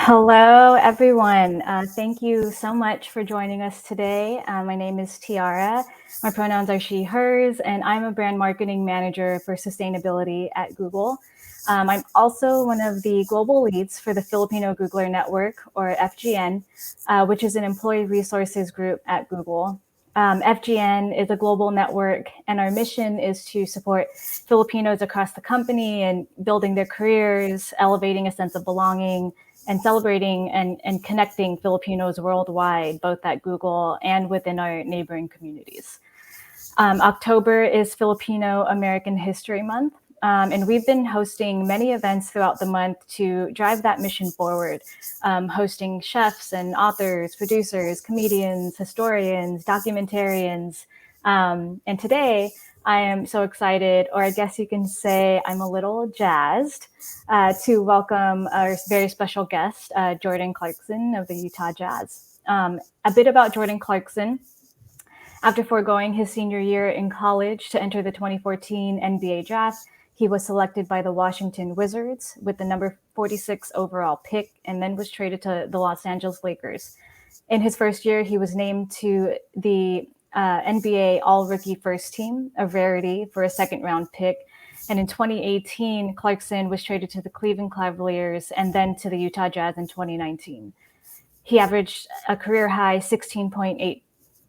Hello, everyone. Thank you so much for joining us today. My name is Tiara. My pronouns are she, hers, and I'm a brand marketing manager for sustainability at Google. I'm also one of the global leads for the Filipino Googler Network, or FGN, which is an employee resources group at Google. FGN is a global network, and our mission is to support Filipinos across the company and building their careers, elevating a sense of belonging, and celebrating and connecting Filipinos worldwide, both at Google and within our neighboring communities. October is Filipino-American History Month, and we've been hosting many events throughout the month to drive that mission forward, hosting chefs and authors, producers, comedians, historians, documentarians. And today, I am so excited, or I guess you can say I'm a little jazzed, to welcome our very special guest, Jordan Clarkson of the Utah Jazz. A bit about Jordan Clarkson. After foregoing his senior year in college to enter the 2014 NBA draft, he was selected by the Washington Wizards with the number 46 overall pick and then was traded to the Los Angeles Lakers. In his first year, he was named to the NBA All-Rookie First Team, a rarity for a second-round pick. And in 2018, Clarkson was traded to the Cleveland Cavaliers and then to the Utah Jazz in 2019. He averaged a career-high 16.8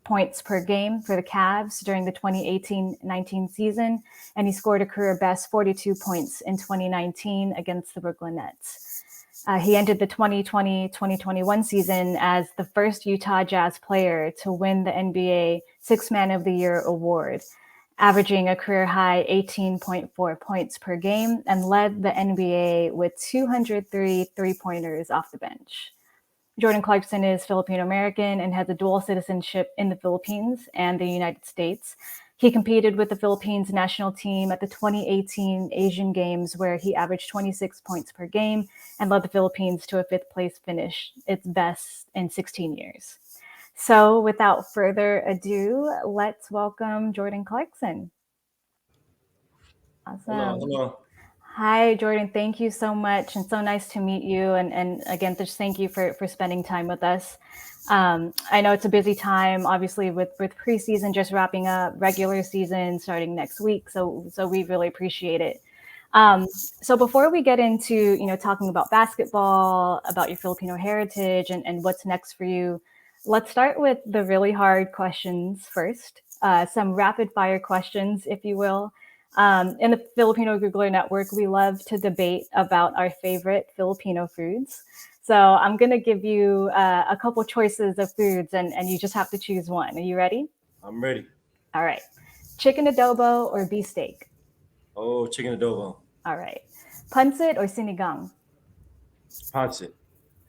points per game for the Cavs during the 2018-19 season, and he scored a career-best 42 points in 2019 against the Brooklyn Nets. He ended the 2020-2021 season as the first Utah Jazz player to win the NBA Sixth Man of the Year award, averaging a career-high 18.4 points per game and led the NBA with 203 three-pointers off the bench. Jordan Clarkson is Filipino-American and has a dual citizenship in the Philippines and the United States. He competed with the Philippines national team at the 2018 Asian Games, where he averaged 26 points per game and led the Philippines to a fifth place finish, its best in 16 years. So without further ado, let's welcome Jordan Clarkson. Hello, Awesome. hello. Hi, Jordan. Thank you so much, and so nice to meet you. And again, just thank you for spending time with us. I know it's a busy time, obviously, with preseason just wrapping up, regular season starting next week. So we really appreciate it. So before we get into talking about basketball, about your Filipino heritage, and what's next for you, let's start with the really hard questions first. Some rapid fire questions, if you will. In the Filipino Googler Network, we love to debate about our favorite Filipino foods. So I'm going to give you a couple choices of foods, and you just have to choose one. Are you ready? I'm ready. All right. Chicken adobo or beefsteak? Oh, chicken adobo. All right. Pancit or sinigang? Pancit.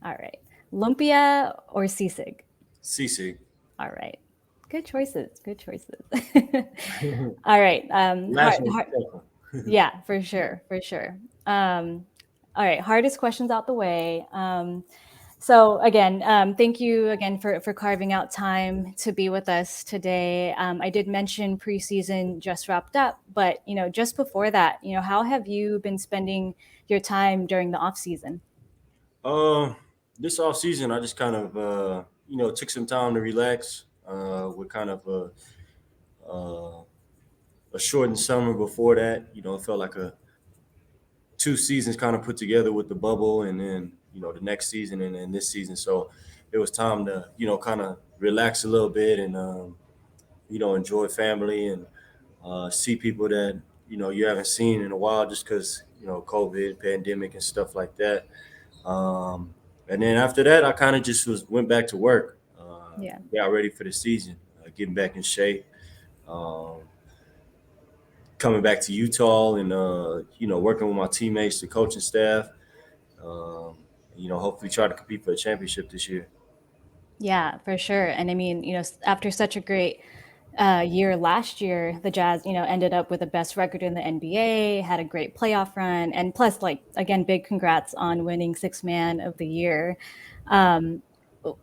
All right. Lumpia or sisig? Sisig. All right. Good choices. Good choices. All right. Last one's tougher. Yeah, for sure, for sure. All right, hardest questions out the way. So again, thank you again for carving out time to be with us today. I did mention preseason just wrapped up, but just before that, how have you been spending your time during the off season? Uh, this off season, I just kind of took some time to relax. With kind of uh, a shortened summer before that. It felt like a two seasons kind of put together with the bubble, and then the next season, and then this season. So it was time to kind of relax a little bit and enjoy family and see people that you haven't seen in a while, just because COVID, pandemic, and stuff like that. And then after that, I kind of just went back to work, Yeah. got ready for the season, getting back in shape, um, coming back to Utah, and working with my teammates, the coaching staff. Um, hopefully try to compete for a championship this year. Yeah, for sure. And I mean, after such a great year last year, the Jazz, ended up with the best record in the NBA, had a great playoff run, and plus, like again, big congrats on winning Sixth Man of the Year. Um,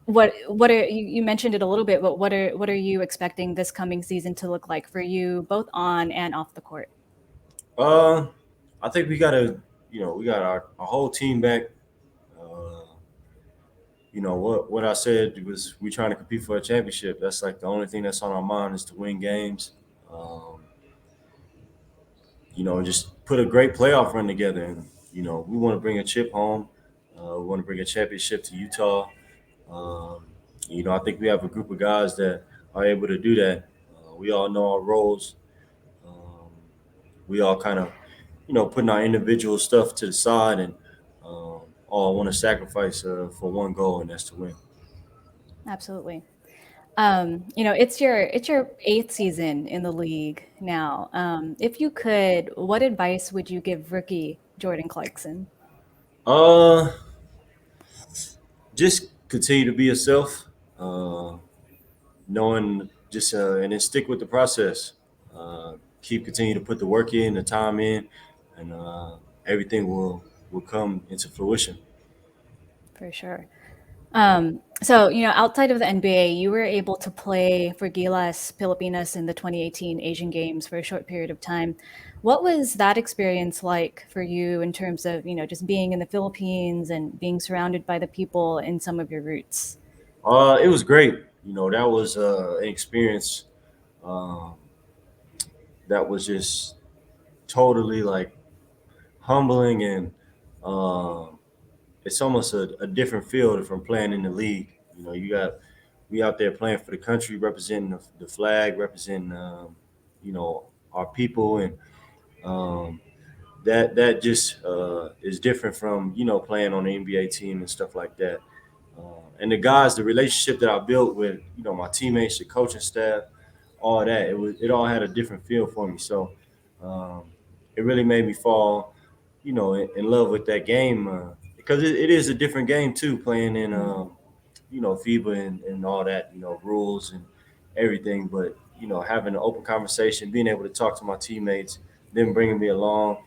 what are you mentioned it a little bit, but what are you expecting this coming season to look like for you, both on and off the court? I think we got our whole team back. Uh, what I said was we trying to compete for a championship. That's like the only thing that's on our mind is to win games. Um, just put a great playoff run together, and we want to bring a chip home. We want to bring a championship to Utah. Um, I think we have a group of guys that are able to do that. We all know our roles. Um, we all kind of, putting our individual stuff to the side and all want to sacrifice for one goal, and that's to win. Absolutely. It's your eighth season in the league now. If you could, what advice would you give rookie Jordan Clarkson? Uh, just continue to be yourself. Uh, Knowing just and then stick with the process. Keep continue to put the work in, the time in, and everything will come into fruition. For sure. Outside of the NBA, you were able to play for Gilas Pilipinas in the 2018 Asian Games for a short period of time. What was that experience like for you in terms of, just being in the Philippines and being surrounded by the people in some of your roots? It was great. That was an experience um, that was just totally like humbling, and um, it's almost a different field from playing in the league. We out there playing for the country, representing the flag, representing our people, and um, that just is different from playing on the NBA team and stuff like that. And the guys, the relationship that I built with my teammates, the coaching staff, all that, it all had a different feel for me. So um, it really made me fall in love with that game because it is a different game too, playing in FIBA and all that, rules and everything. But having an open conversation, being able to talk to my teammates, them bringing me along,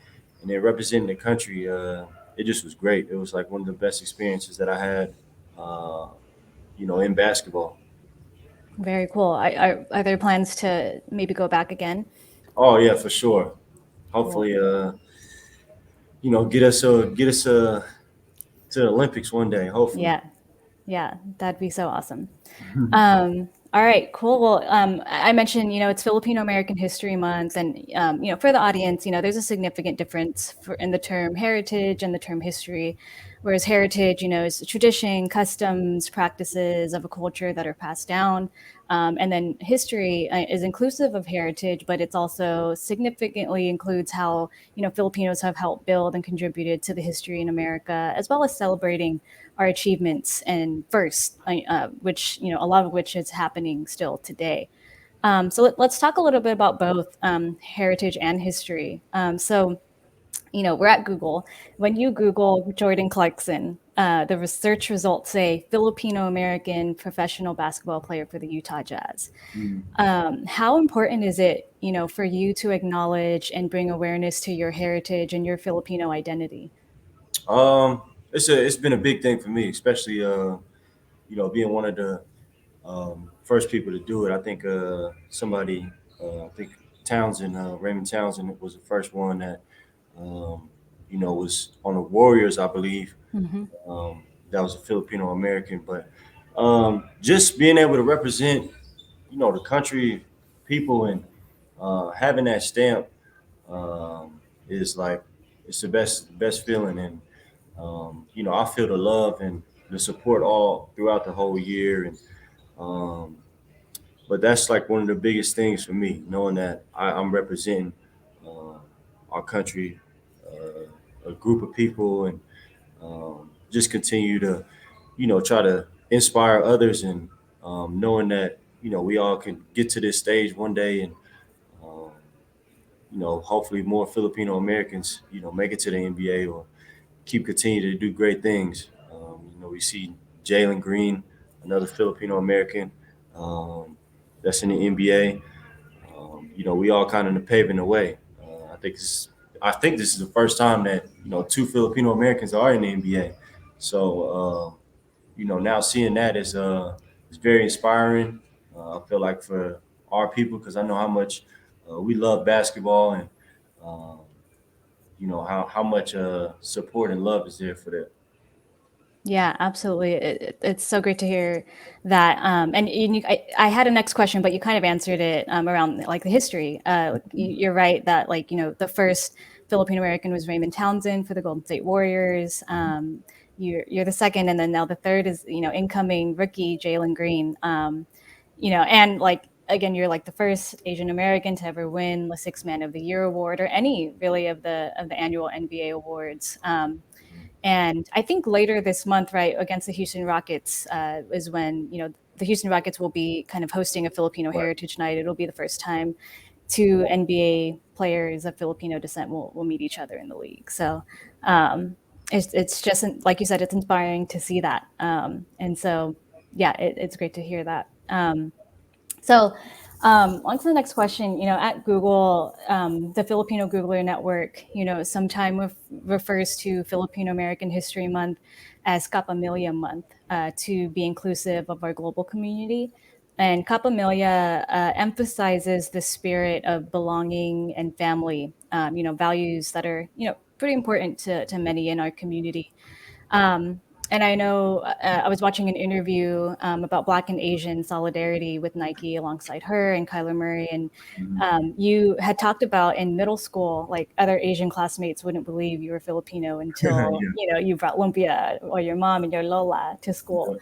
and then representing the country, it just was great. It was like one of the best experiences that I had, uh, in basketball. Very cool. Are there plans to maybe go back again? Oh yeah, for sure. Cool. Hopefully, get us to the Olympics one day. Hopefully. Yeah. Yeah. That'd be so awesome. All right, cool. Well, I mentioned, it's Filipino-American History Month, and for the audience, there's a significant difference in the term heritage and the term history. Whereas heritage, is tradition, customs, practices of a culture that are passed down, and then history is inclusive of heritage, but it's also significantly includes how Filipinos have helped build and contributed to the history in America, as well as celebrating our achievements and first, which a lot of which is happening still today. Let's talk a little bit about both heritage and history. We're at Google. When you Google Jordan Clarkson, the research results say Filipino American professional basketball player for the Utah Jazz. How important is it, for you to acknowledge and bring awareness to your heritage and your Filipino identity? Um, it's been a big thing for me, especially being one of the first people to do it. I think I think Townsend, Raymond Townsend, was the first one that was on the Warriors, I believe. Hmm. That was a Filipino American, but just being able to represent the country, people, and having that stamp is like it's the best feeling, and I feel the love and the support all throughout the whole year, and um, but that's like one of the biggest things for me, knowing that I'm representing uh, our country, a group of people, and just continue to try to inspire others, and knowing that we all can get to this stage one day, and um, hopefully more Filipino Americans make it to the NBA or keep continuing to do great things. We see Jalen Green, another Filipino American that's in the NBA. We all kind of paving the way. I think this is the first time that two Filipino Americans are in the NBA. So now seeing that is very inspiring. I feel like for our people, because I know how much we love basketball, and um, how much support and love is there for that. Yeah, absolutely. It's so great to hear that. I had a next question, but you kind of answered it around like the history. You're right that like the first Filipino American was Raymond Townsend for the Golden State Warriors. You're the second, and then now the third is incoming rookie Jalen Green. And like again, you're like the first Asian American to ever win the Sixth Man of the Year award or any really of the annual NBA awards. And I think later this month, right, against the Houston Rockets is when, the Houston Rockets will be kind of hosting a Filipino Right. Heritage Night. It'll be the first time two NBA players of Filipino descent will meet each other in the league. So it's just, like you said, it's inspiring to see that. And so, yeah, it's great to hear that. On to the next question. At Google, the Filipino Googler Network, sometime refers to Filipino-American History Month as Kapamilia Month to be inclusive of our global community. And Kapamilia emphasizes the spirit of belonging and family, values that are, pretty important to many in our community. Um, and I know I was watching an interview about Black and Asian solidarity with Nike alongside her and Kyler Murray. And Mhm. you had talked about in middle school, like other Asian classmates wouldn't believe you were Filipino until, Yeah. you brought lumpia or your mom and your Lola to school.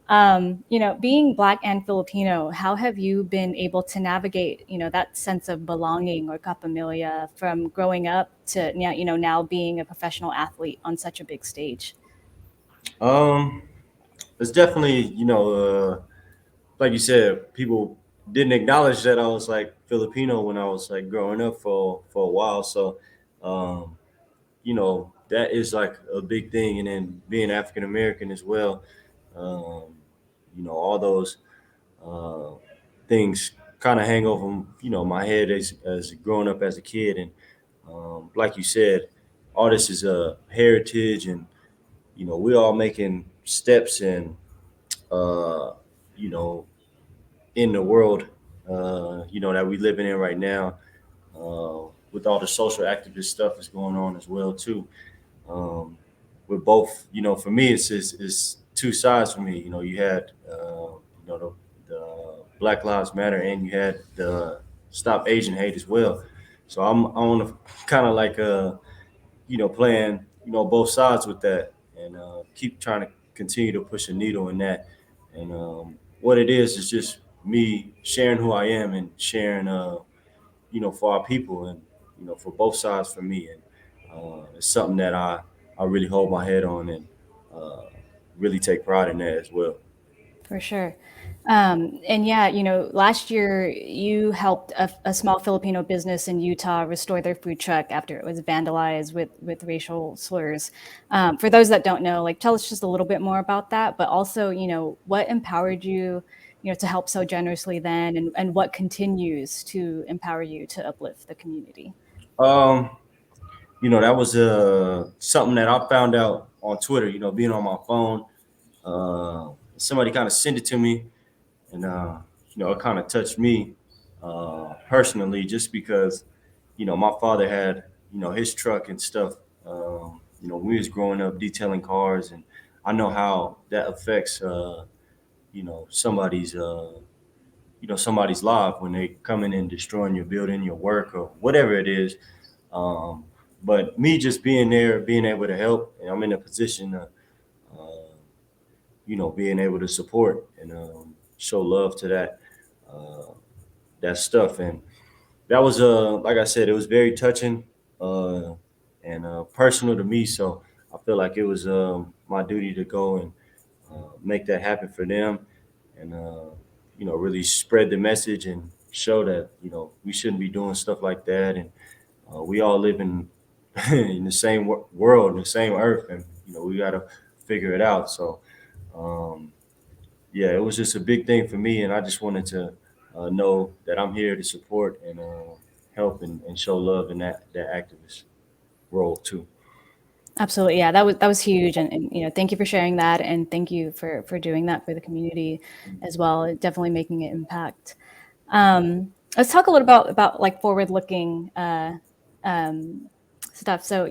Yeah. Being Black and Filipino, how have you been able to navigate, that sense of belonging or kapamilya from growing up to now, now being a professional athlete on such a big stage? Um, it's definitely, like you said, people didn't acknowledge that I was like Filipino when I was like growing up for a while. So, um, that is like a big thing. And then being African American as well, um, all those uh, things kind of hang over, my head as growing up as a kid. And like you said, all this is a heritage, and we're all making steps and uh, you know in the world, that we living in right now, with all the social activist stuff that's going on as well too. With both, for me, it's two sides for me. You had, the Black Lives Matter, and you had the Stop Asian Hate as well. So I want to kind of like, playing, both sides with that, and keep trying to continue to push a needle in that. And what it is just me sharing who I am and sharing, for our people, and for both sides for me. And it's something that I really hold my head on, and uh, really take pride in that as well. For sure. And yeah, last year you helped a small Filipino business in Utah restore their food truck after it was vandalized with racial slurs. For those that don't know, like tell us just a little bit more about that, but also, what empowered you, to help so generously then, and what continues to empower you to uplift the community. Um, that was something that I found out on Twitter. Being on my phone, somebody kind of sent it to me, and it kind of touched me personally, just because my father had his truck and stuff. When we was growing up detailing cars, and I know how that affects somebody's somebody's life when they come in and destroying your building, your work, or whatever it is. Um, but me just being there, being able to help, and I'm in a position to, uh, being able to support and show love to uh, that stuff. And that was, like I said, it was very touching, uh, and personal to me. So I feel like it was my duty to go and make that happen for them, and really spread the message and show that we shouldn't be doing stuff like that. And we all live in in the same world, in the same earth, and we got to figure it out. So um, yeah, it was just a big thing for me, and I just wanted to know that I'm here to support and help and show love in that activist role too. Absolutely. Yeah, that was huge. And thank you for sharing that. And thank you for doing that for the community as well. Definitely making an impact. Let's talk a little about like forward looking um, stuff. So,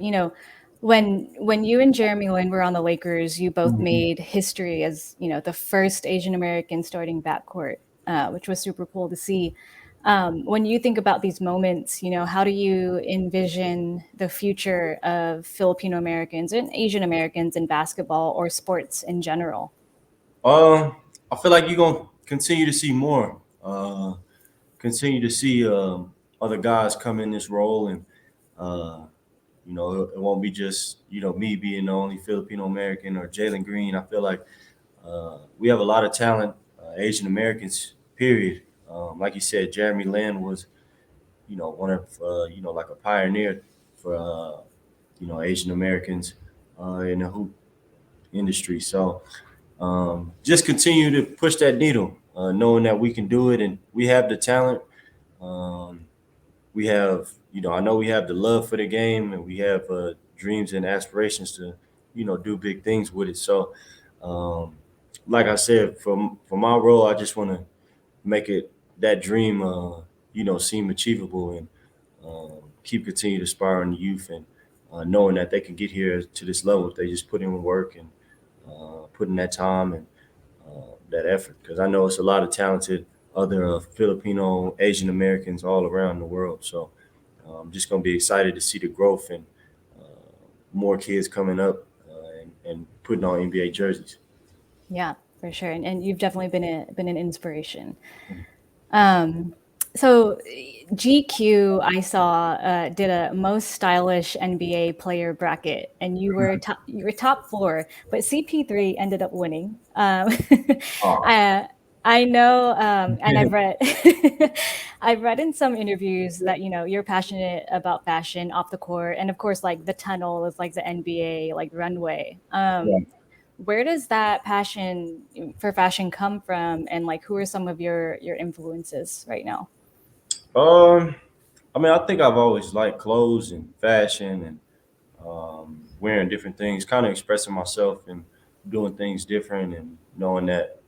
when you and Jeremy Lin were on the Lakers, you both Mhm. made history as, the first Asian American starting backcourt, which was super cool to see. When you think about these moments, how do you envision the future of Filipino Americans and Asian Americans in basketball or sports in general? Um, I feel like you're gonna continue to see more. Continue to see other guys come in this role, and uh, it won't be just me being the only Filipino American or Jalen Green. I feel like we have a lot of talent, Asian Americans. Period. Like you said, Jeremy Lin was one of like a pioneer for Asian Americans in the hoop industry. So just continue to push that needle, knowing that we can do it and we have the talent. Um, we have, I know we have the love for the game and we have dreams and aspirations to, do big things with it. So, um, like I said, for my role, I just want to make it that dream, seem achievable and keep continue to inspire the youth and knowing that they can get here to this level if they just put in work and put in that time and that effort. Because I know it's a lot of talented other Filipino, Asian Americans all around the world. So I'm just going to be excited to see the growth and more kids coming up and putting on NBA jerseys. Yeah, for sure. And you've definitely been an inspiration. Um, so GQ, I saw, did a most stylish NBA player bracket, and you were top four, but CP3 ended up winning. Oh, I I know, and I've read I've read in some interviews that you're passionate about fashion off the court, and of course, like the tunnel is like the NBA like runway. yeah. Where does that passion for fashion come from, and like who are some of your influences right now? Um, I mean, I think I've always liked clothes and fashion and wearing different things, kind of expressing myself and doing things different and knowing that,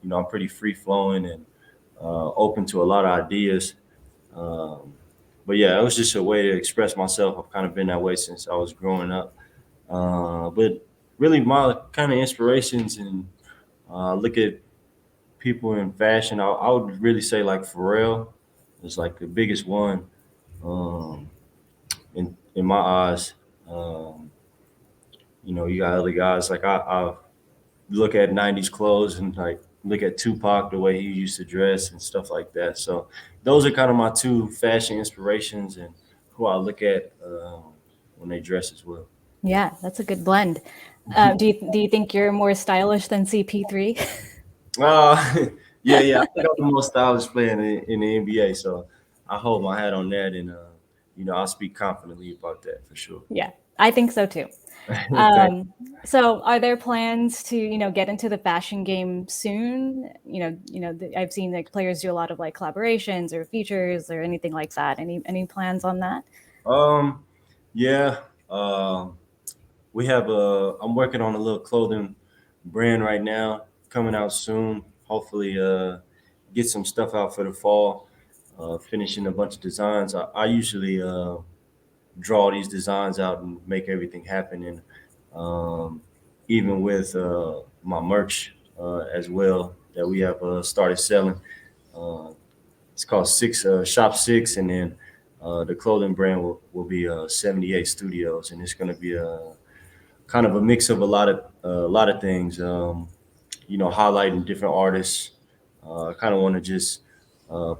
I'm pretty free flowing and open to a lot of ideas. Um, but yeah, it was just a way to express myself. I've kind of been that way since I was growing up. But really, my kind of inspirations and look at people in fashion, I would really say like Pharrell is like the biggest one um, in my eyes. Um, you got other guys like I look at '90s clothes and like look at Tupac the way he used to dress and stuff like that. So those are kind of my two fashion inspirations and who I look at when they dress as well. Yeah, that's a good blend. Do you think you're more stylish than CP3? Uh, yeah. I think I'm the most stylish player in the NBA, so I hold my hat on that, and I'll speak confidently about that for sure. Yeah, I think so too. Thank. So are there plans to, get into the fashion game soon? I've seen like players do a lot of like collaborations or features or anything like that. Any plans on that? Um, yeah. Um, we have I'm working on a little clothing brand right now, coming out soon. Hopefully, get some stuff out for the fall. Finishing a bunch of designs. I usually draw these designs out and make everything happen. And um, even with my merch as well that we have started selling. Uh, it's called Shop Six, and then the clothing brand will be 78 Studios, and it's going to be a kind of a mix of a lot of things. Highlighting different artists. I kind of want to just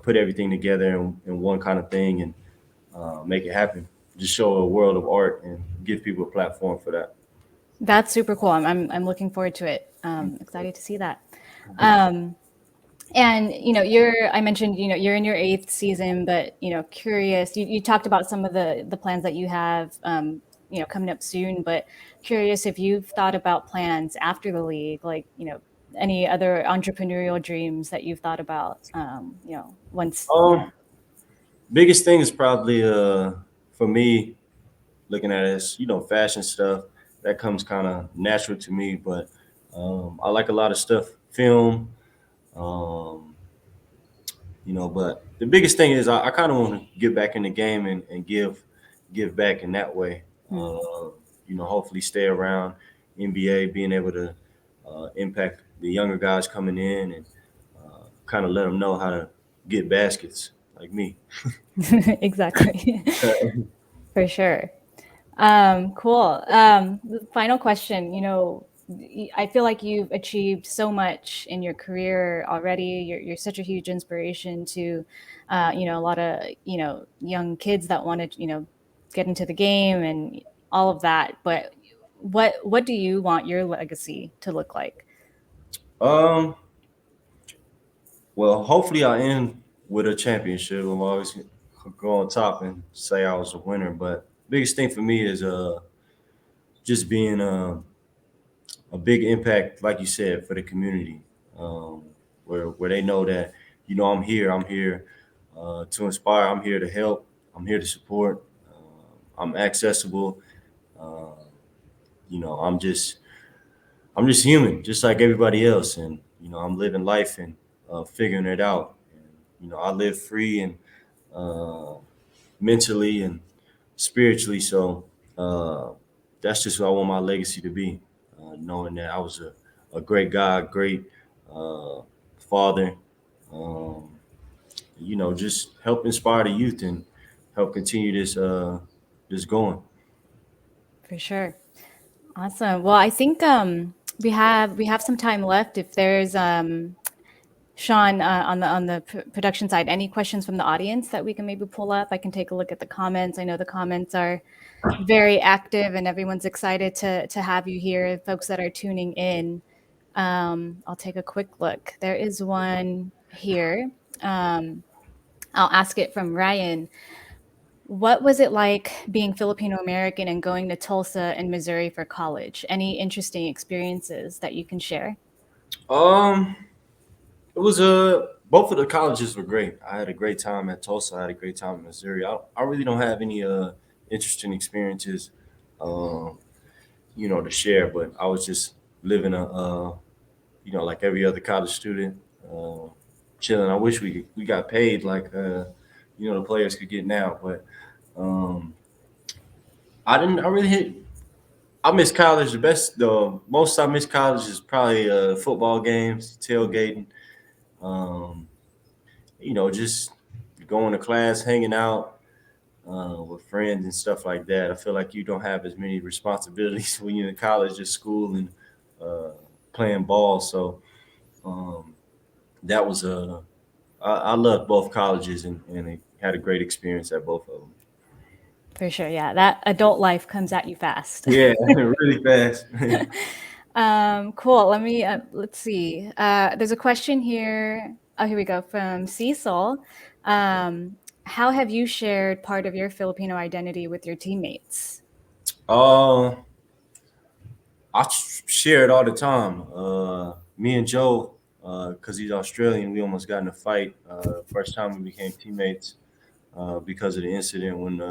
put everything together in one kind of thing and make it happen. Just show a world of art and give people a platform for that. That's super cool. I'm looking forward to it. Excited to see that. Um, And I mentioned, you're in your eighth season, but curious. You talked about some of the plans that you have, coming up soon. But curious if you've thought about plans after the league, like any other entrepreneurial dreams that you've thought about. Once Um, Biggest thing is probably for me looking at it as fashion stuff that comes kind of natural to me, but I like a lot of stuff, film, um, but the biggest thing is I kind of want to get back in the game and give back in that way. Hmm. hopefully stay around NBA, being able to impact the younger guys coming in and kind of let them know how to get baskets like me. Exactly. For sure. Cool. Final question. I feel like you've achieved so much in your career already. You're such a huge inspiration to, a lot of, young kids that want to, get into the game and all of that. But what do you want your legacy to look like? Um, well, hopefully I end with a championship. I'm always go on top and say I was a winner. But biggest thing for me is just being a big impact, like you said, for the community, um, where they know that I'm here. I'm here to inspire. I'm here to help. I'm here to support. I'm accessible. Uh, I'm just human, just like everybody else, and I'm living life and figuring it out. And I live free and uh, mentally and spiritually. So uh, that's just what I want my legacy to be, knowing that I was a great guy, great uh, father. Um, just help inspire the youth and help continue this going. For sure. Awesome. Well, I think we have some time left. If there's Sean, on the production side, any questions from the audience that we can maybe pull up? I can take a look at the comments. I know the comments are very active, and everyone's excited to have you here. Folks that are tuning in, I'll take a quick look. There is one here. Um, I'll ask it from Ryan. What was it like being Filipino American and going to Tulsa and Missouri for college? Any interesting experiences that you can share? Um, it was both of the colleges were great. I had a great time at Tulsa. I had a great time in Missouri. I really don't have any interesting experiences, um, to share. But I was just living like every other college student, uh, chilling. I wish we got paid like the players could get now, but um, I didn't. I really hit. I miss college. The most I miss college is probably football games, tailgating. Um, just going to class, hanging out with friends and stuff like that. I feel like you don't have as many responsibilities when you're in college, just school and uh, playing ball. So um, that was I loved both colleges and I had a great experience at both of them. For sure, yeah. That adult life comes at you fast. Yeah, really fast. Cool. Let's see. There's a question here. Oh, here we go from Cecil. How have you shared part of your Filipino identity with your teammates? uh, share it all the time. Me and Joe, because he's Australian, we almost got in a fight. First time we became teammates because of the incident when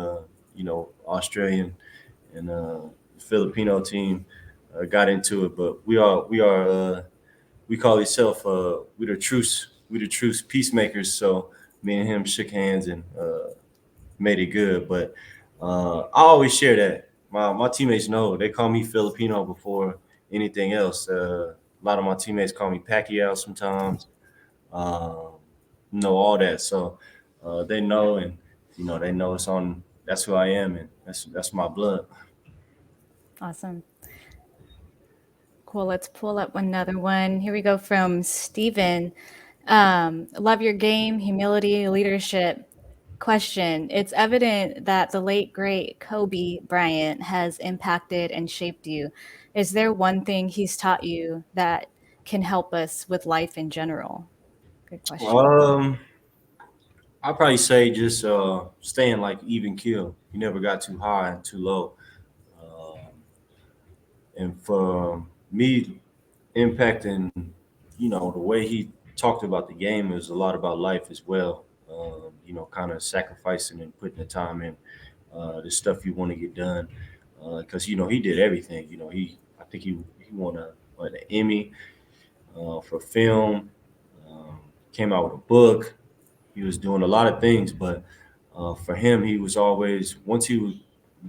Australian and Filipino team got into it. But we call ourselves we the truce peacemakers. So me and him shook hands and made it good. But I always share that. My teammates know they call me Filipino before anything else. A lot of my teammates call me Pacquiao sometimes. Um, all that. So they know, and they know it's on. That's who I am, and that's my blood. Awesome. Cool. Let's pull up another one. Here we go from Steven. Love your game, humility, leadership. Question. It's evident that the late, great Kobe Bryant has impacted and shaped you. Is there one thing he's taught you that can help us with life in general? Good question. Um, I'd probably say just staying like even keel. You never got too high and too low. Um, and for me, impacting, the way he talked about the game is a lot about life as well. Kind of sacrificing and putting the time in, the stuff you want to get done. Because he did everything. I think he won an Emmy for film. Um, Came out with a book. He was doing a lot of things, but for him, he was always once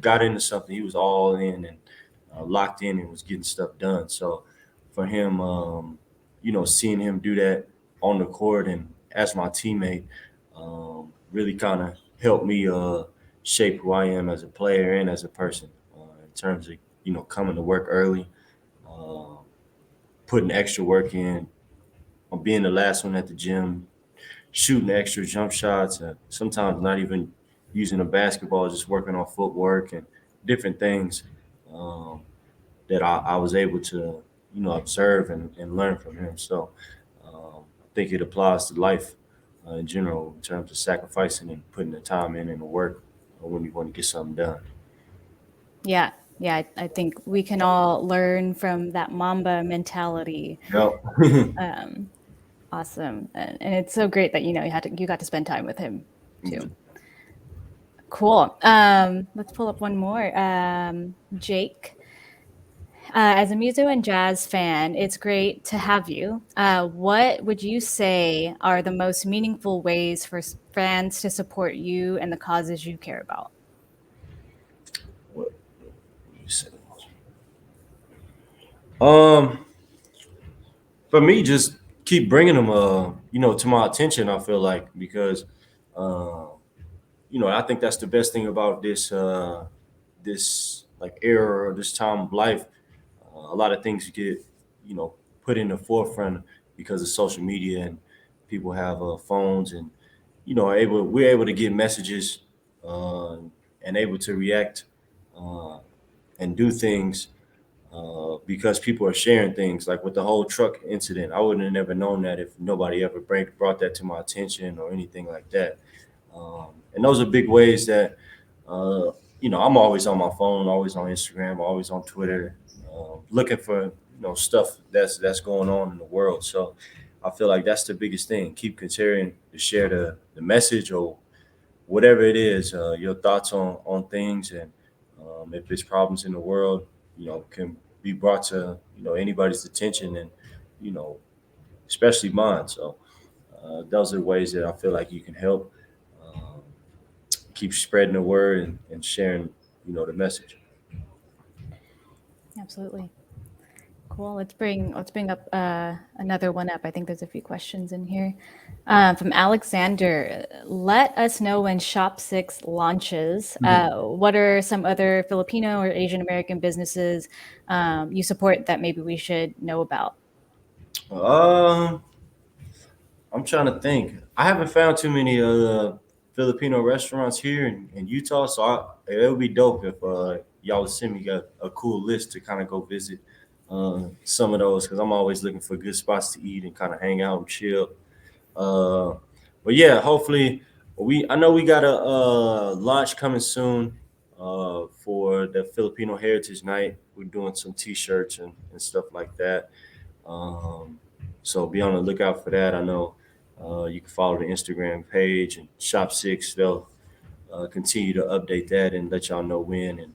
got into something, he was all in, and locked in and was getting stuff done. So for him, seeing him do that on the court and as my teammate, really kind of helped me shape who I am as a player and as a person in terms of coming to work early, uh, putting extra work in, on being the last one at the gym, shooting extra jump shots, and sometimes not even using a basketball, just working on footwork and different things um, that I was able to, observe and learn from him. So I think it applies to life in general in terms of sacrificing and putting the time in and the work when you want to get something done. Yeah, yeah. I think we can all learn from that Mamba mentality. Yep. Um, awesome, and it's so great that you got to spend time with him too. Cool. Let's pull up one more. Jake, as a muso and jazz fan, it's great to have you. What would you say are the most meaningful ways for fans to support you and the causes you care about? What you say? Um, for me, just keep bringing them, to my attention. I feel like because, uh, I think that's the best thing about this like era or this time of life. A lot of things get, you know, put in the forefront because of social media and people have phones and we're able to get messages uh, and able to react uh, and do things because people are sharing things like with the whole truck incident. I wouldn't have never known that if nobody ever brought that to my attention or anything like that. And those are big ways that uh, I'm always on my phone, always on Instagram, always on Twitter, looking for stuff that's going on in the world. So I feel like that's the biggest thing. Keep continuing to share the message or whatever it is, your thoughts on things, and if there's problems in the world, can be brought to anybody's attention, and you know, especially mine. So those are ways that I feel like you can help keep spreading the word and sharing, the message. Absolutely. Cool. Let's bring up another one up. I think there's a few questions in here. From Alexander, let us know when Shop Six launches. What are some other Filipino or Asian American businesses you support that maybe we should know about? Um, I'm trying to think. I haven't found too many Filipino restaurants here in Utah, so it would be dope if y'all would send me a cool list to kind of go visit some of those because I'm always looking for good spots to eat and kind of hang out and chill. Uh, but yeah, hopefully I know we got a launch coming soon for the Filipino Heritage Night. We're doing some T-shirts and stuff like that. Um, so be on the lookout for that. I know you can follow the Instagram page and Shop Six. They'll continue to update that and let y'all know when. And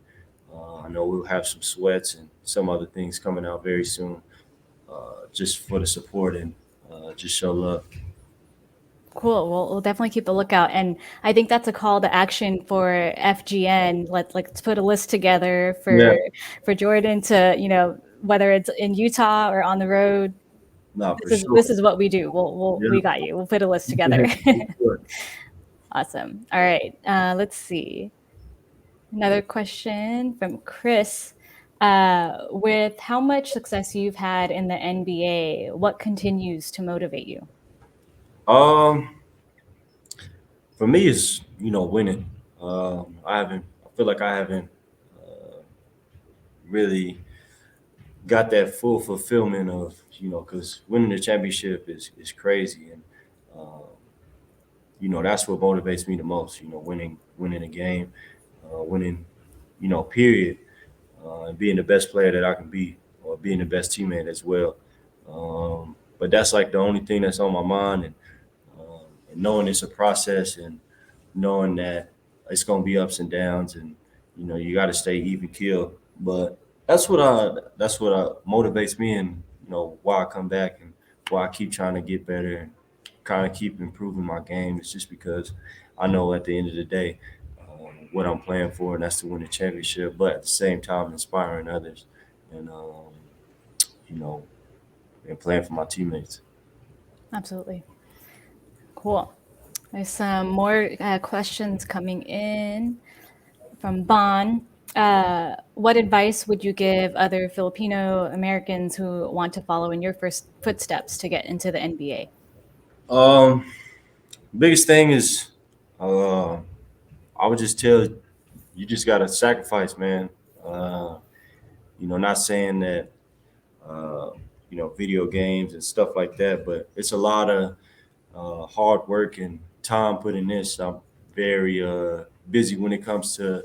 I know we'll have some sweats and some other things coming out very soon, just for the support and just show love. Cool. We'll definitely keep a lookout, and I think that's a call to action for FGN. Let's put a list together Yeah, for Jordan to whether it's in Utah or on the road. no, for This is sure. what we do. We Yeah. got you. We'll put a list together. Awesome. All right. Let's see. Another question from Chris. With how much success you've had in the NBA, what continues to motivate you? Um, for me, it's winning. I feel like I haven't really got that full fulfillment of because winning the championship is crazy, and um, that's what motivates me the most. Winning a game, winning, period, and being the best player that I can be, or being the best teammate as well. But that's like the only thing that's on my mind, and knowing it's a process, and knowing that it's gonna be ups and downs, and you got to stay even keel. But that's what motivates me, and why I come back and why I keep trying to get better and kind of keep improving my game. It's just because I know at the end of the day, what I'm playing for, and that's to win a championship. But at the same time, inspiring others, and you know, and playing for my teammates. Absolutely. Cool. There's some more questions coming in from Bon. What advice would you give other Filipino Americans who want to follow in your first footsteps to get into the NBA? Um, Biggest thing is, uh, I would just tell you just gotta sacrifice, man. Uh, not saying that uh, video games and stuff like that, but it's a lot of hard work and time put in this. I'm very busy when it comes to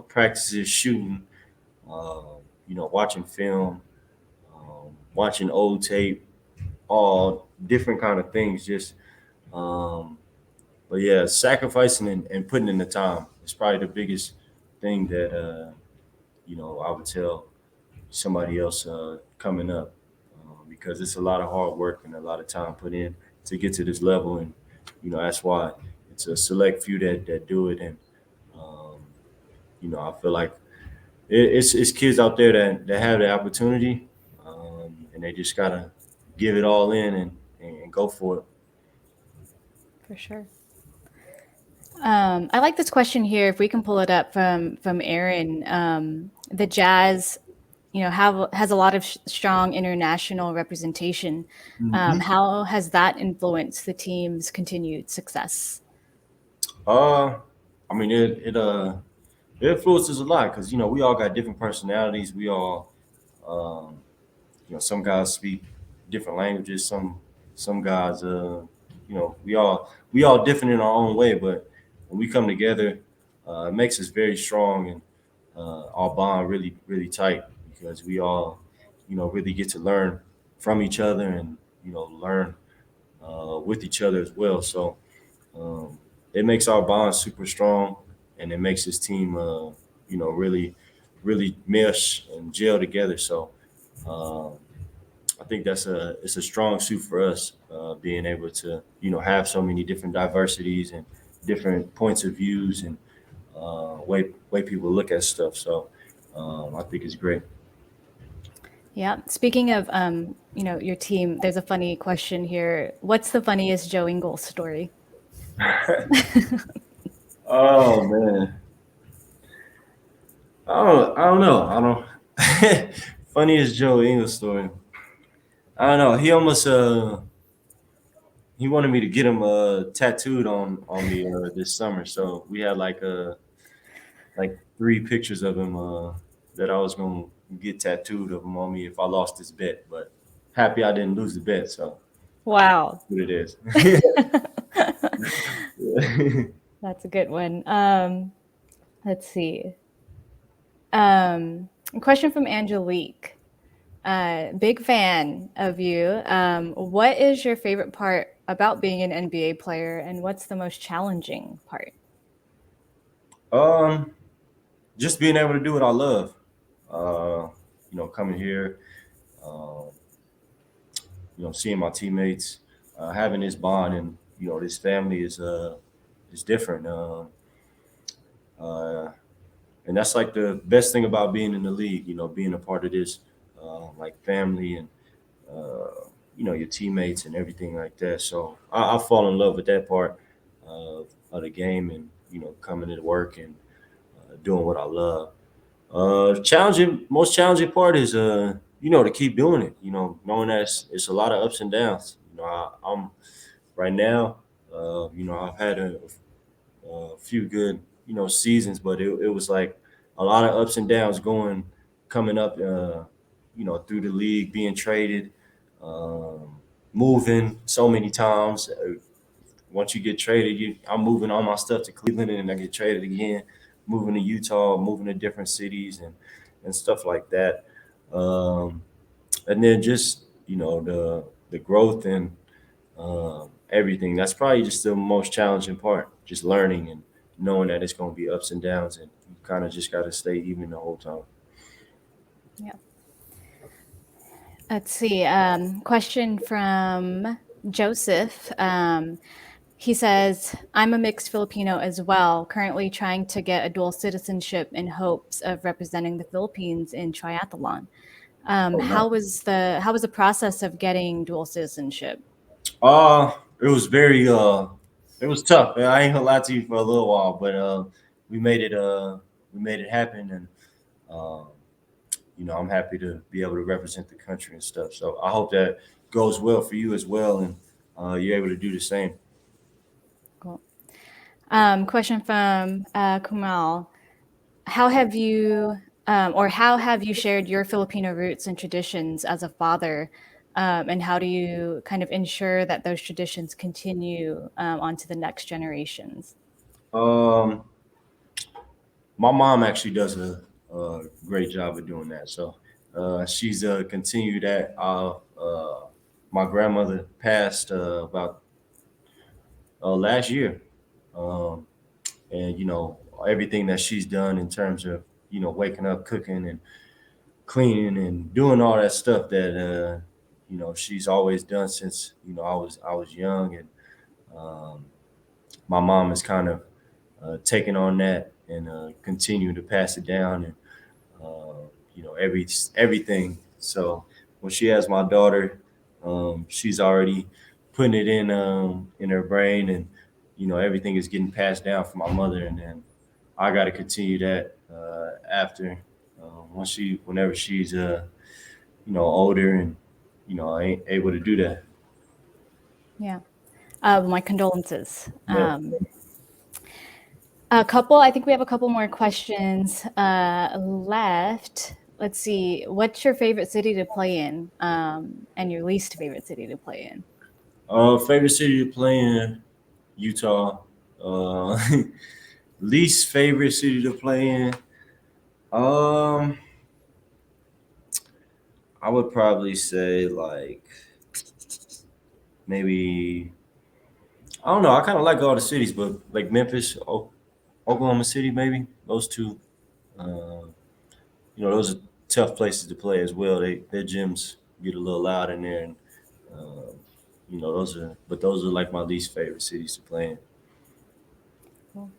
practices, shooting, uh, watching film, watching old tape, all different kind of things. Just, um, but yeah, sacrificing and putting in the time is probably the biggest thing that I would tell somebody else coming up because it's a lot of hard work and a lot of time put in to get to this level, and that's why it's a select few that do it, and um, I feel like it's kids out there that have the opportunity, and they just gotta give it all in and go for it. For sure. I like this question here. If we can pull it up from Aaron, the Jazz, has a lot of strong international representation. Mhm. How has that influenced the team's continued success? Uh, I mean it influences a lot because we all got different personalities. We all um, some guys speak different languages. Some guys, we all different in our own way. But when we come together, it makes us very strong, and our bond really really tight because we all, really get to learn from each other and learn with each other as well. So um, it makes our bond super strong, and it makes this team, really really mesh and gel together. So. Um, I think it's a strong suit for us, being able to have so many different diversities and different points of views and way people look at stuff. So I think it's great. Yeah. Speaking of, your team, there's a funny question here. What's the funniest Joe Ingles story? Oh man, I don't know. I don't. Funniest Joe Ingles story. I don't know. He wanted me to get him tattooed on me this summer. So we had like three pictures of him that I was gonna get tattooed of him on me if I lost this bet. But happy I didn't lose the bet, so Wow. what it is. That's a good one. Let's see. A question from Angelique. Big fan of you. What is your favorite part about being an NBA player, and what's the most challenging part? um, just being able to do what I love. Uh, coming here, um, seeing my teammates, having this bond, and this family is different. Uh, and that's like the best thing about being in the league. Being a part of this, like family and your teammates and everything like that. So I fall in love with that part of the game, and coming into work and doing what I love. Most challenging part is to keep doing it. Knowing that it's a lot of ups and downs. I'm right now. I've had a few good seasons, but it was like a lot of ups and downs coming up through the league, being traded, um, moving so many times. Once you get traded, I'm moving all my stuff to Cleveland, and then I get traded again, moving to Utah, moving to different cities, and stuff like that. Um, and then just the growth and everything. That's probably just the most challenging part. Just learning and knowing that it's going to be ups and downs, and you kind of just got to stay even the whole time. Yeah. Let's see. Question from Joseph. He says, I'm a mixed Filipino as well, currently trying to get a dual citizenship in hopes of representing the Philippines in triathlon. Oh, How no. was the process of getting dual citizenship? It was very it was tough. Man. I ain't gonna lie to you for a little while, but we made it we made it happen, and um, I'm happy to be able to represent the country and stuff. So I hope that goes well for you as well, and you're able to do the same. Cool. Question from Kumal. How have you, how have you shared your Filipino roots and traditions as a father? And how do you kind of ensure that those traditions continue onto the next generations? Um, my mom actually does a great job of doing that. So she's continued that. My grandmother passed about last year, um, and everything that she's done in terms of waking up, cooking, and cleaning, and doing all that stuff that she's always done since I was young, and um, my mom has kind of taken on that and continue to pass it down, and everything. So when she has my daughter, she's already putting it in her brain, and everything is getting passed down from my mother, and then I got to continue that after whenever she's older, and I ain't able to do that. Yeah. My condolences. Yeah. I think we have a couple more questions left. Let's see. What's your favorite city to play in, and your least favorite city to play in? Favorite city to play in, Utah. Uh, least favorite city to play in. Um, I would probably say like maybe I don't know. I kind of like all the cities, but like Memphis, Oklahoma City, maybe those two. Uh, those are tough places to play as well. Their gyms get a little loud in there, and um, those are like my least favorite cities to play in. Cool.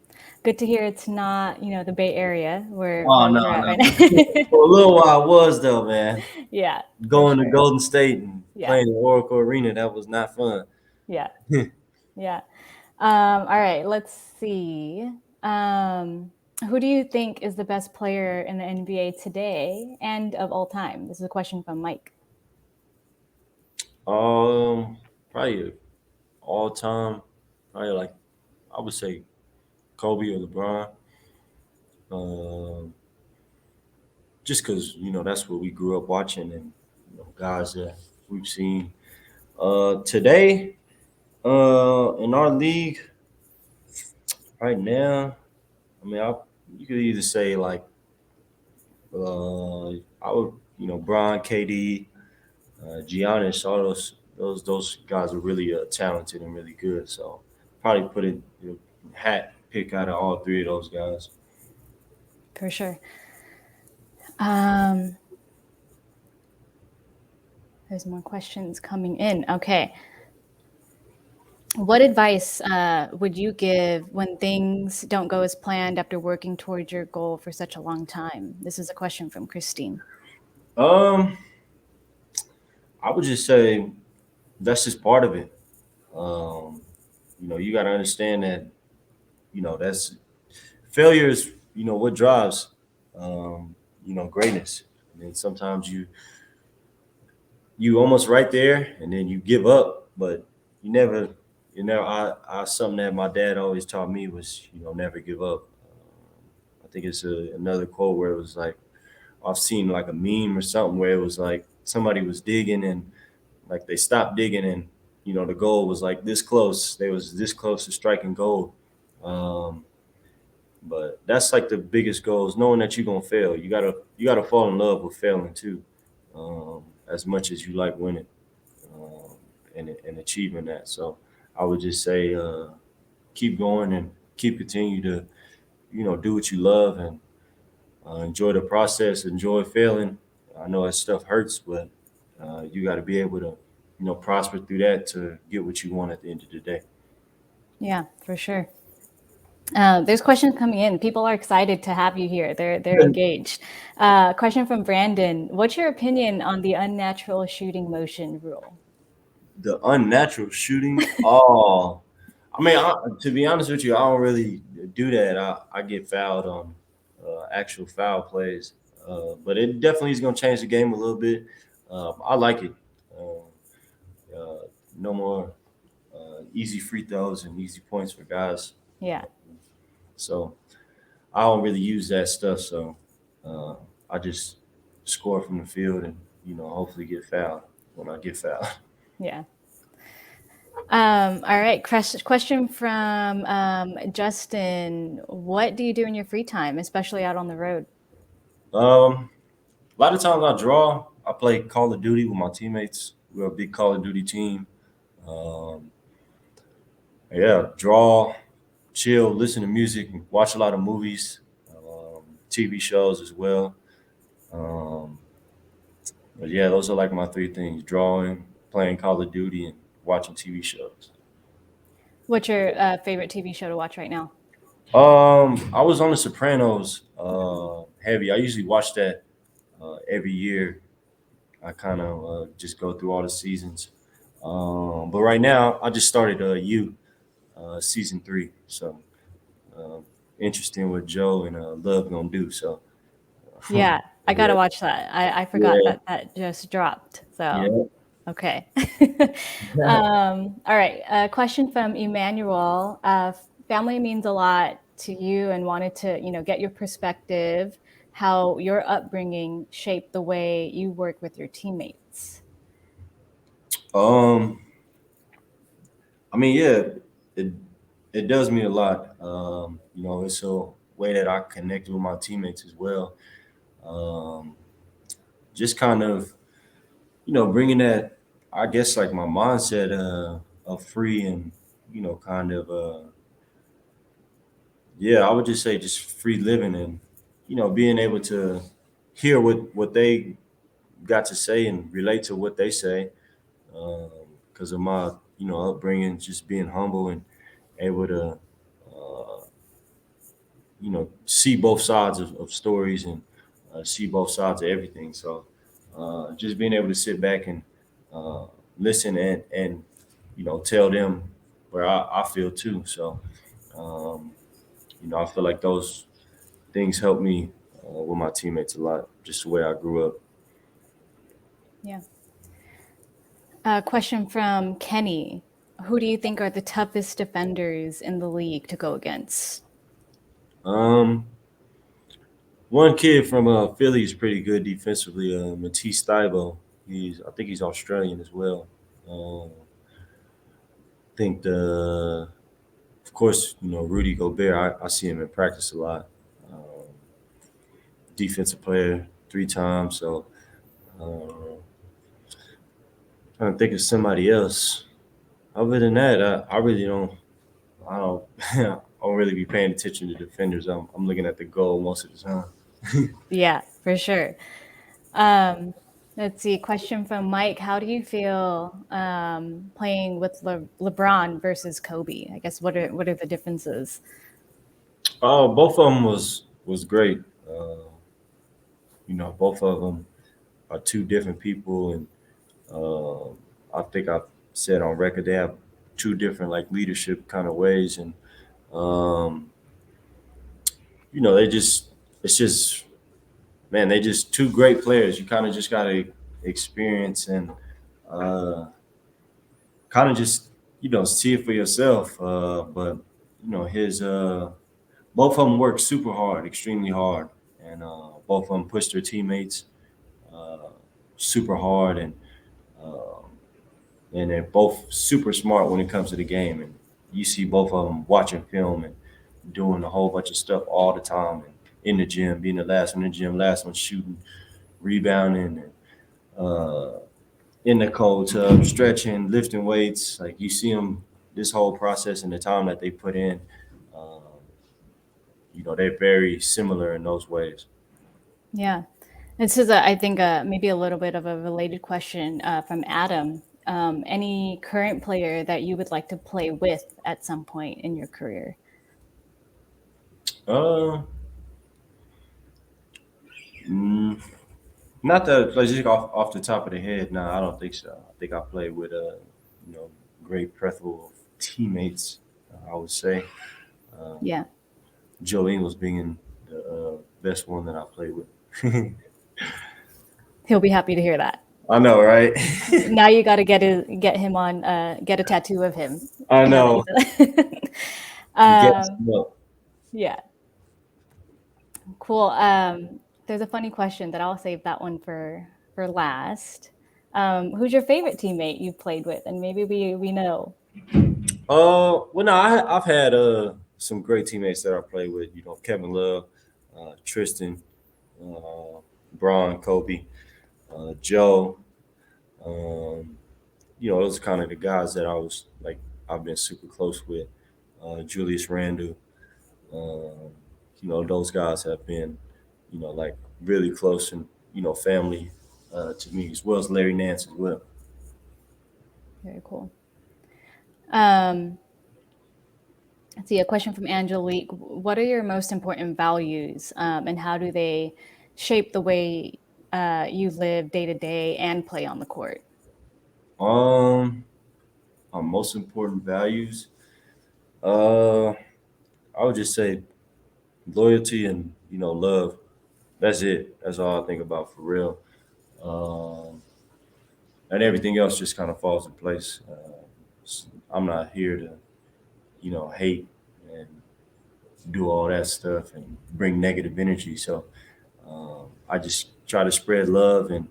Good to hear it's not, the Bay Area Oh where no, you're at no. right now. For a little while, I was though, man. Yeah, for Going to sure. Golden State and Yeah, playing the Oracle Arena, that was not fun. yeah, yeah. All right, let's see. Who do you think is the best player in the NBA today and of all time? This is a question from Mike. Probably all time, probably like I would say Kobe or LeBron. Um, just because that's what we grew up watching, and guys that we've seen. Today, in our league right now, I mean, you could either say like I would Bron, KD, Giannis, all those guys are really talented and really good. So probably put a hat pick out of all three of those guys. For sure. Um, there's more questions coming in. Okay. What advice would you give when things don't go as planned after working towards your goal for such a long time? This is a question from Christine. Um, I would just say that's just part of it. Um, you got to understand that that's failure is what drives greatness. And sometimes you almost right there, and then you give up, but you never. Something that my dad always taught me was never give up. I think it's another quote where it was like I've seen like a meme or something where it was like somebody was digging, and like they stopped digging, and the goal was like this close. They was this close to striking gold. Um, but that's like the biggest goal is knowing that you're gonna fail. You gotta fall in love with failing too, as much as you like winning, um, and achieving that. So I would just say keep going and keep continue to do what you love, and enjoy the process, enjoy failing. I know that stuff hurts, but you got to be able to prosper through that to get what you want at the end of the day. Yeah, for sure. There's questions coming in. People are excited to have you here. They're engaged. Question from Brandon. What's your opinion on the unnatural shooting motion rule? The unnatural shooting. Oh, I mean, to be honest with you, I don't really do that. I get fouled on actual foul plays, but it definitely is going to change the game a little bit. I like it. No more easy free throws and easy points for guys. Yeah. So I don't really use that stuff. So uh, I just score from the field and hopefully get fouled when I get fouled. Yeah. All right. Question from Justin. What do you do in your free time, especially out on the road? A lot of times I draw. I play Call of Duty with my teammates. We're a big Call of Duty team. Um, yeah, draw, chill, listen to music, watch a lot of movies, TV shows as well. Um, but yeah, those are like my three things: drawing, playing Call of Duty, and watching TV shows. What's your favorite TV show to watch right now? I was on The Sopranos heavy. I usually watch that every year. I kind of just go through all the seasons. But right now, I just started season 3. So uh, interesting what Joe and Love gonna do. So Yeah, I yeah, gotta watch that. I forgot yeah, that just dropped. So yeah. okay. All right. Question from Emmanuel. Family means a lot to you, and wanted to get your perspective, how your upbringing shaped the way you work with your teammates. um, I mean, yeah, it it does mean a lot. It's a way that I connect with my teammates as well. Um, just kind of bringing that, I guess, like my mindset of free and kind of yeah, I would just say just free living and being able to hear what they got to say and relate to what they say because of my upbringing, just being humble and able to uh, see both sides of stories and see both sides of everything. So just being able to sit back and uh, listen and tell them where I feel too. So um, I feel like those things help me with my teammates a lot, just the way I grew up. Yeah. Question from Kenny. Who do you think are the toughest defenders in the league to go against? Um, One kid from Philly is pretty good defensively. Matisse Thybo. I think he's Australian as well. I think of course, Rudy Gobert. I see him in practice a lot. Um, Defensive player 3 times. So uh, trying to think of somebody else. Other than that, I really don't. I don't. I don't really be paying attention to defenders. I'm looking at the goal most of the time. Yeah, for sure. Um, let's see. Question from Mike. How do you feel playing with LeBron versus Kobe? I guess what are the differences? Oh, both of them was great. Both of them are two different people, and I think I've said on record they have two different like leadership kind of ways, and um, they just it's just man, they just two great players. You kind of just gotta experience and kind of just see it for yourself. But his both of them work super hard, extremely hard, and both of them push their teammates uh, super hard, um, and they're both super smart when it comes to the game. And you see both of them watching film and doing a whole bunch of stuff all the time, and in the gym, being the last one in the gym, last one shooting, rebounding, and in the cold tub, stretching, lifting weights. Like you see them, this whole process and the time that they put in. Um, they're very similar in those ways. Yeah. This is, I think, maybe a little bit of a related question from Adam. any current player that you would like to play with at some point in your career? Not that like just off the top of the head. No, I don't think so. I think I played with you know, great plethora of teammates. I would say Yeah, Joe Ingles being the best one that I played with. he'll be happy to hear that. I know, right? Now you got to get him on, get a tattoo of him. I Now know. that You guess um, what? yeah, cool. There's a funny question that I'll save that one for last. Who's your favorite teammate you've played with? And maybe we know. Well, no, I've had some great teammates that I played with. You know, Kevin Love, Tristan, Braun, Kobe, Joe. Um, you know, those are kind of the guys that I was like I've been super close with. Julius Randle. Um, you know, those guys have been, you know, like really close and family to me, as well as Larry Nance as well. Very cool. Um, let's see, a question from Angelique. What are your most important values, and how do they shape the way you live day to day and play on the court? Um, our most important values. Uh, I would just say loyalty and love. That's it. That's all I think about for real. Um, and everything else just kind of falls in place. I'm not here to hate and do all that stuff and bring negative energy. So I just try to spread love and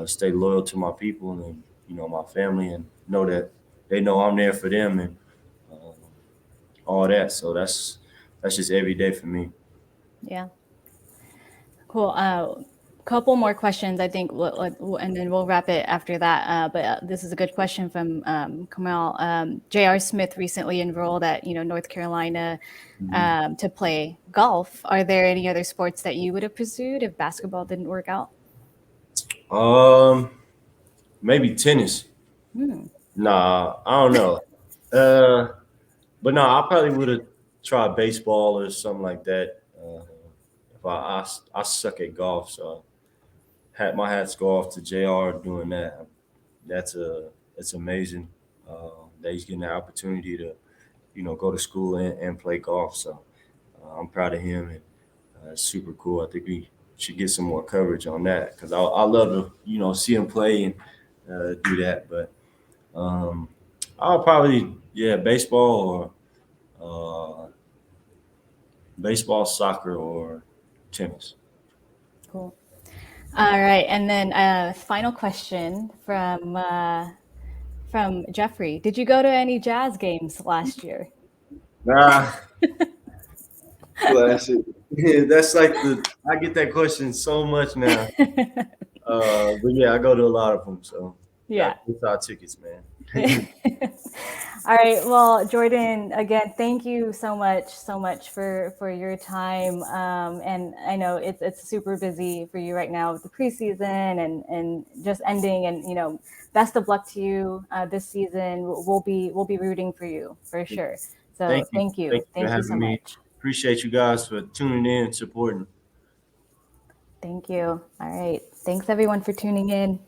stay loyal to my people and my family, and know that they know I'm there for them and uh, all that. So that's just every day for me. Yeah. Cool. Couple more questions, I think, and then we'll wrap it after that. But this is a good question from Kamal. J.R. Smith recently enrolled at North Carolina Mhm. to play golf. Are there any other sports that you would have pursued if basketball didn't work out? Um, Maybe tennis. Hmm. Nah, I don't know. Uh, but no, I probably would have tried baseball or something like that. If I suck at golf, so had my hats go off to Jr. doing that. That's amazing that he's getting the opportunity to go to school and play golf. So I'm proud of him, and it's super cool. I think we should get some more coverage on that because I love to see him play and do that. But um, I'll probably baseball or baseball, soccer, or tennis. Cool. All right, and then final question from Jeffrey. Did you go to any Jazz games last year? Nah, classic. That's like I get that question so much now. But yeah, I go to a lot of them, so got Yeah. inside tickets, man. All right. Well, Jordan, again, thank you so much for your time. And I know it's super busy for you right now with the preseason and just ending. And best of luck to you this season. We'll be rooting for you for sure. So Thank you. Thank you for thank you so having me. much. Appreciate you guys for tuning in and supporting. Thank you. All right. Thanks everyone for tuning in.